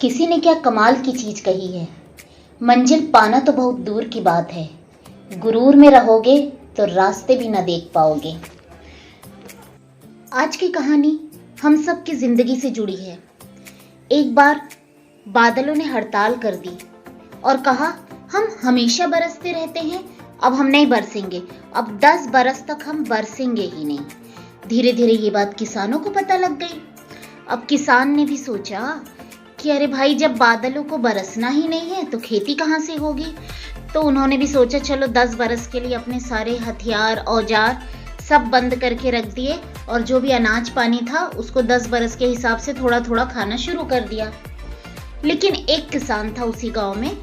किसी ने क्या कमाल की चीज कही है, मंजिल पाना तो बहुत दूर की बात है, गुरूर में रहोगे तो रास्ते भी न देख पाओगे। आज की कहानी हम सब की जिंदगी से जुड़ी है। एक बार बादलों ने हड़ताल कर दी और कहा, हम हमेशा बरसते रहते हैं, अब हम नहीं बरसेंगे, अब 10 बरस तक हम बरसेंगे ही नहीं। धीरे धीरे ये बात किसानों को पता लग गई। अब किसान ने भी सोचा कि अरे भाई, जब बादलों को बरसना ही नहीं है तो खेती कहाँ से होगी। तो उन्होंने भी सोचा, चलो 10 बरस के लिए अपने सारे हथियार औजार सब बंद करके रख दिए और जो भी अनाज पानी था उसको 10 बरस के हिसाब से थोड़ा थोड़ा खाना शुरू कर दिया। लेकिन एक किसान था उसी गांव में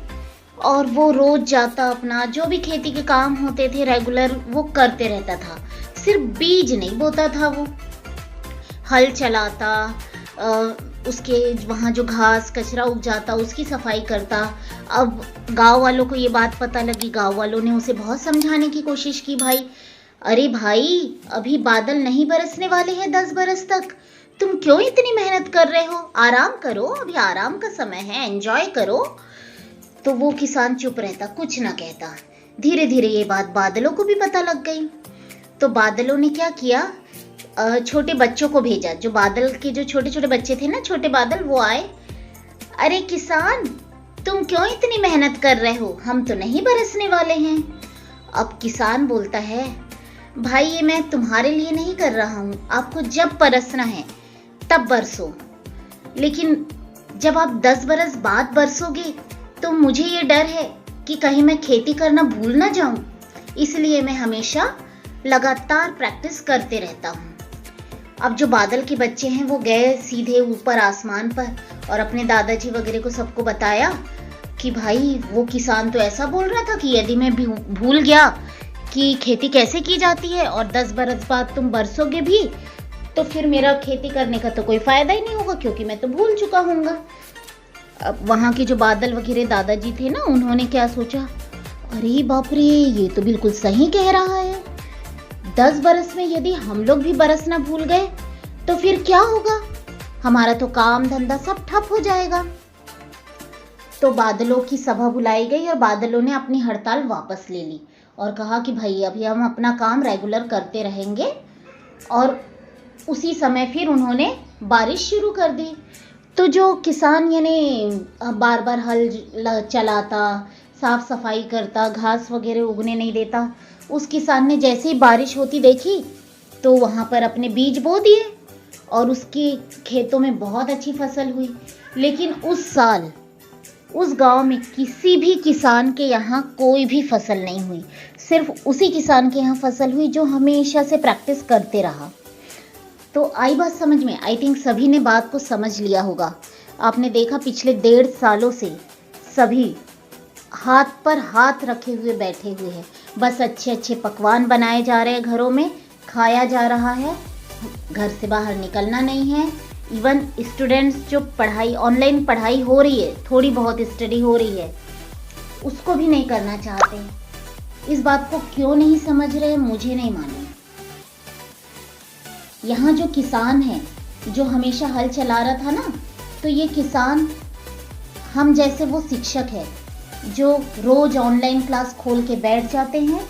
और वो रोज जाता, अपना जो भी खेती के काम होते थे रेगुलर वो करते रहता था। सिर्फ बीज नहीं बोता था, वो हल चलाता, उसके वहाँ जो घास कचरा उग जाता उसकी सफाई करता। अब गांव वालों को ये बात पता लगी, गांव वालों ने उसे बहुत समझाने की कोशिश की, भाई अरे भाई, अभी बादल नहीं बरसने वाले हैं 10 बरस तक, तुम क्यों इतनी मेहनत कर रहे हो, आराम करो, अभी आराम का समय है, एंजॉय करो। तो वो किसान चुप रहता, कुछ ना कहता। धीरे धीरे ये बात बादलों को भी पता लग गई। तो बादलों ने क्या किया, छोटे बच्चों को भेजा, जो बादल के जो छोटे छोटे बच्चे थे ना, छोटे बादल, वो आए। अरे किसान, तुम क्यों इतनी मेहनत कर रहे हो, हम तो नहीं बरसने वाले हैं। अब किसान बोलता है, भाई ये मैं तुम्हारे लिए नहीं कर रहा हूं, आपको जब बरसना है तब बरसो, लेकिन जब आप 10 बरस बाद बरसोगे तो मुझे ये डर है कि कहीं मैं खेती करना भूल ना जाऊं, इसलिए मैं हमेशा लगातार प्रैक्टिस करते रहता हूं। अब जो बादल के बच्चे हैं वो गए सीधे ऊपर आसमान पर और अपने दादाजी वगैरह को सबको बताया कि भाई वो किसान तो ऐसा बोल रहा था कि यदि मैं भूल गया कि खेती कैसे की जाती है और 10 बरस बाद तुम बरसोगे भी तो फिर मेरा खेती करने का तो कोई फायदा ही नहीं होगा, क्योंकि मैं तो भूल चुका हूँगा। अब वहाँ के जो बादल वगैरह दादाजी थे ना, उन्होंने क्या सोचा, अरे बाप रे, ये तो बिल्कुल सही कह रहा है, 10 बरस में यदि हम लोग भी बरसना भूल गए तो फिर क्या होगा, हमारा तो काम धंधा सब ठप हो जाएगा। तो बादलों की सभा बुलाई गई और बादलों ने अपनी हड़ताल वापस ले ली और कहा कि भाई अभी हम अपना काम रेगुलर करते रहेंगे। और उसी समय फिर उन्होंने बारिश शुरू कर दी। तो जो किसान यानी बार बार हल चलाता, साफ सफाई करता, घास वगैरह उगने नहीं देता, उस किसान ने जैसे ही बारिश होती देखी तो वहाँ पर अपने बीज बो दिए और उसकी खेतों में बहुत अच्छी फसल हुई। लेकिन उस साल उस गांव में किसी भी किसान के यहाँ कोई भी फसल नहीं हुई, सिर्फ उसी किसान के यहाँ फसल हुई जो हमेशा से प्रैक्टिस करते रहा। तो आई बात समझ में, आई थिंक सभी ने बात को समझ लिया होगा। आपने देखा पिछले 1.5 सालों से सभी हाथ पर हाथ रखे हुए बैठे हुए हैं, बस अच्छे अच्छे पकवान बनाए जा रहे हैं, घरों में खाया जा रहा है, घर से बाहर निकलना नहीं है। इवन स्टूडेंट्स जो पढ़ाई, ऑनलाइन पढ़ाई हो रही है, थोड़ी बहुत स्टडी हो रही है, उसको भी नहीं करना चाहते। इस बात को क्यों नहीं समझ रहे मुझे नहीं मालूम। यहाँ जो किसान है जो हमेशा हल चला रहा था ना, तो ये किसान हम जैसे वो शिक्षक है जो रोज ऑनलाइन क्लास खोल के बैठ जाते हैं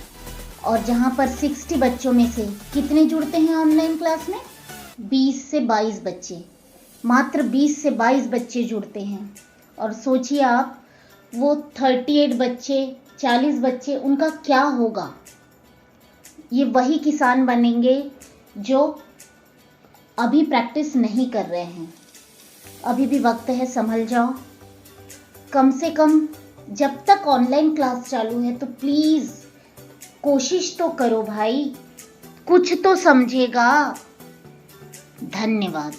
और जहाँ पर 60 बच्चों में से कितने जुड़ते हैं ऑनलाइन क्लास में, 20 से 22 बच्चे, मात्र 20 से 22 बच्चे जुड़ते हैं। और सोचिए आप, वो 38 बच्चे, 40 बच्चे, उनका क्या होगा। ये वही किसान बनेंगे जो अभी प्रैक्टिस नहीं कर रहे हैं। अभी भी वक्त है, संभल जाओ। कम से कम जब तक ऑनलाइन क्लास चालू है तो प्लीज कोशिश तो करो भाई, कुछ तो समझेगा। धन्यवाद।